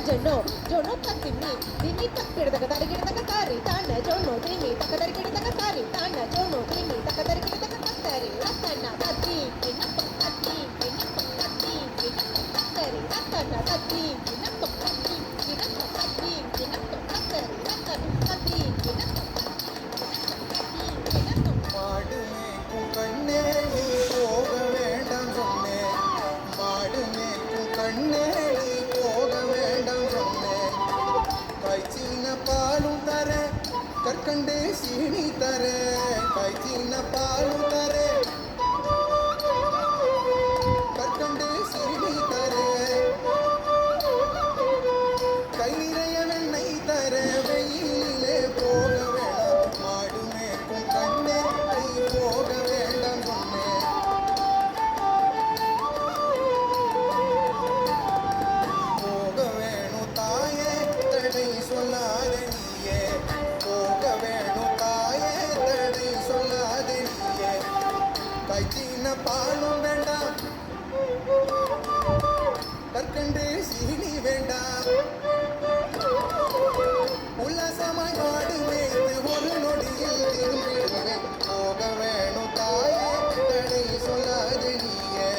జొన్నో జొన్నో కత్తిమి దీన్ని తక్కిడదగ తరిగిడదగ తారి తాన జొన్నో దీన్ని తక్క తరిగిడదగ తారి తాన జొన్నో దీన్ని తక్క తరిగిడదగ తత్తరి రతన తత్తి వినప్ప తత్తి వినప్ప తత్తి వినప్ప తత్తరి రతన తత్తి వినప్ప తత్తి వినప్ప తత్తి వినప్ప తత్తరి రతన తత్తి వినప్ప மாடு மேய்க்கும் கண்ணே நீ போக வேண்டாம் சொன்னேன். மாடு மேய்க்கும் கண்ணே நீ போக வேண்டாம் சொன்னேன். காய்ச்சின பாலும் தர கற்கண்டே சீனி தர காய்ச்சின பாலும் தர கற்கண்டே சீனி தர கை நிறைய வெண்ணெய் தர வெயிலே போக வேண்டாம். மாடு மேய்க்கும் கண்ணே நீ போக வேண்டாம் சொன்னேன். போக வேணும் தாயே தடை சொல்லாத நீயே. போக வேணும் தாயே தடை சொல்லாத நீயே. காய்ச்சின பாலும் வேண்டாம் கற்கண்டே சீனி வேண்டாம். உல்லாசமாய் மாடு மேய்த்து ஒரு நொடியில் திரும்பிடுவேன். போக வேணும் தாயே தடை சொல்லாது நீயே.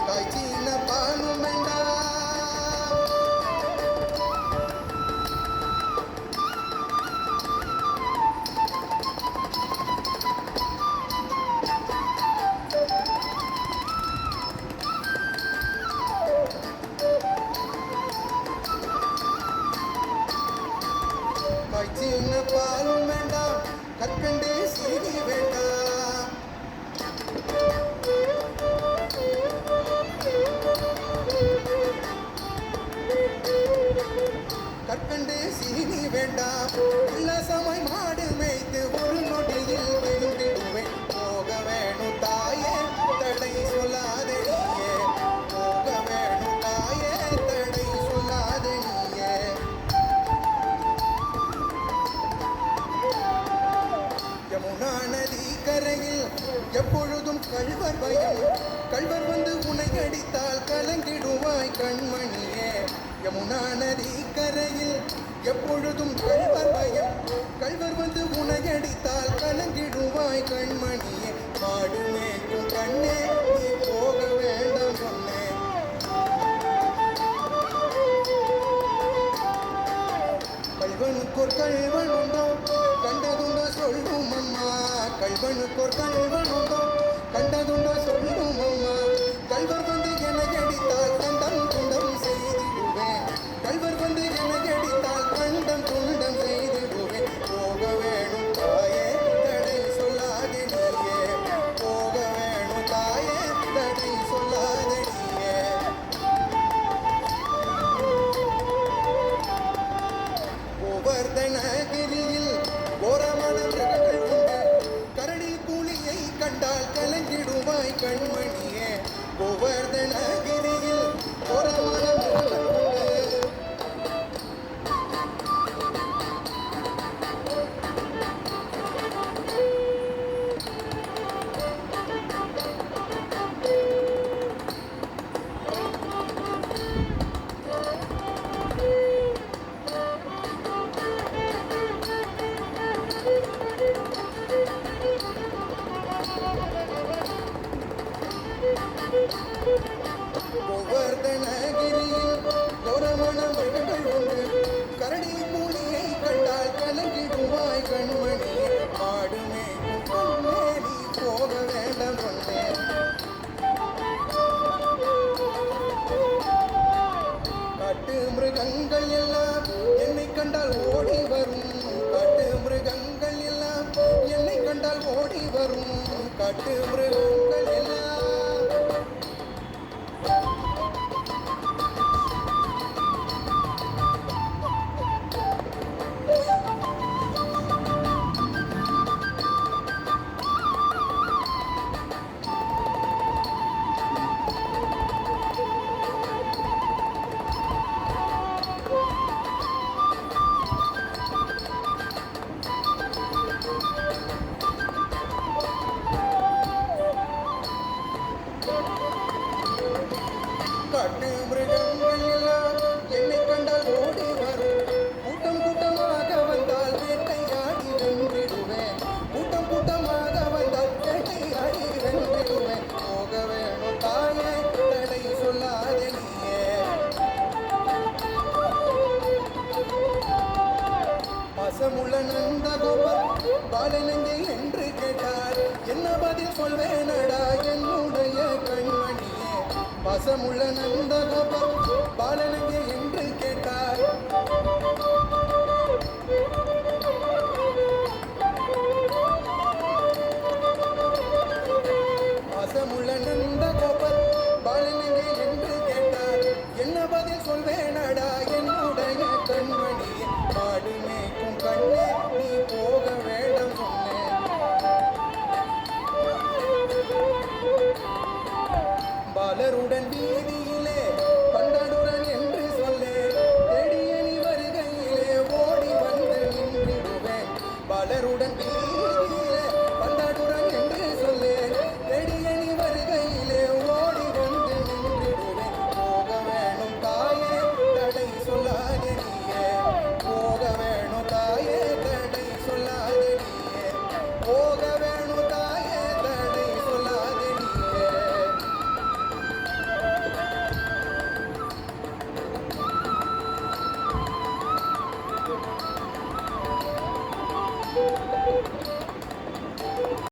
காய்ச்சின பாலும் வேண்டாம். காய்ச்சின பாலும் வேண்டாம் கற்கண்டே சீனி வேண்டாம். கற்கண்டே சீனி வேண்டாம். உல்லாசமாய் மாடு மேய்த்து ஒரு நொடியில் விரும்பிடுவேன். போக வேணும் தாயே தடை சொல்லாதே நீயே. போக வேணும் தாயே தடை சொல்லாதே நீயே. யமுனா நதி கரையில் எப்பொழுதும் கள்வர் பயம். கள்வர் வந்து உன்னை அடித்தால் கலங்கிடுவாய் கண்மணியே. யமுனா நதி கரையில் எப்பொழுதும் கள்வர் பயம். கள்வர் வந்து உன்னை அடித்தால் கலங்கிடுவாய் கண்மணியே. மாடு மேய்க்கும் கண்ணே நீ போக வேண்டாம் சொன்னேன். கள்வனுக்கொரு கள்வன் உண்டோ கண்டதுண்டோ சொல்லும் அம்மா. கள்வனுக்கொரு கள்வன் உண்டோ கண்டதுண்டோ சொல்லும் அம்மா. கள்வர் வந்து என்னை அடித்தால் கண்டம் துண்டம் செய்திடுவேன். கள்வர் வந்து என்னை அடித்தால் கண்டம் துண்டம் செய்திடுவேன். போக வேணும் தாயே தடை சொல்லாதே நீயே. போக வேணும் தாயே தடை சொல்லாதே நீயே. கோவர்தனகிரியில் கோரமான மிருகங்கள் உண்டு. கரடி புலியை கண்டால் கலங்கிடுவாய் கண்மணியே. கோவர்தனகிரியில் கோரமான மிருகங்கள் உண்டு. கோவர்தனகிரியில் கோரமான மிருகங்கள் உண்டு. கரடி புலியை கண்டால் கலங்கிடுவாய் கண்மணியே. மாடு மேய்க்கும் கண்ணே நீ போக வேண்டாம் சொன்னேன். காட்டு மிருகங்கள் எல்லாம் என்னை கண்டால் ஓடி வரும். காட்டு மிருகங்கள் எல்லாம் என்னை கண்டால் ஓடி வரும். காட்டு மிருகங்கள் எல்லாம் பாலனங்கே என்று கேட்டார் என்ன பதில் சொல்வேனடா என்னுடைய கண்மணியே வசமுள்ள நந்தகோபர் பாலனங்கே என்று கேட்டார் வசமுள்ள நந்தகோபர் பாலனங்கே என்று கேட்டார் என்ன பதில் சொல்வேனடா என்னுடைய கண்மணியே மாடு மேய்க்கும் கண்ணே நீ போக வேண்டாம் சொன்னேன் பாலருடன் வீதியிலே பண்டாடுடன் என்று சொல்லே தேடிய நீ வருகையிலே ஓடி வந்து நின்றிடுவேன் பாலருடன் வீதியிலே பண்டாடுடன் என்று சொல்லே தேடிய நீ வருகையிலே ஓடி வந்து நின்றிடுவேன் போக வேணும் தாயே தடை சொல்லாதே நீயே போக வேணும் தாயே தடை சொல்லாதே நீயே போக வேணும் தாயே தடை சொல்லாதே நீயே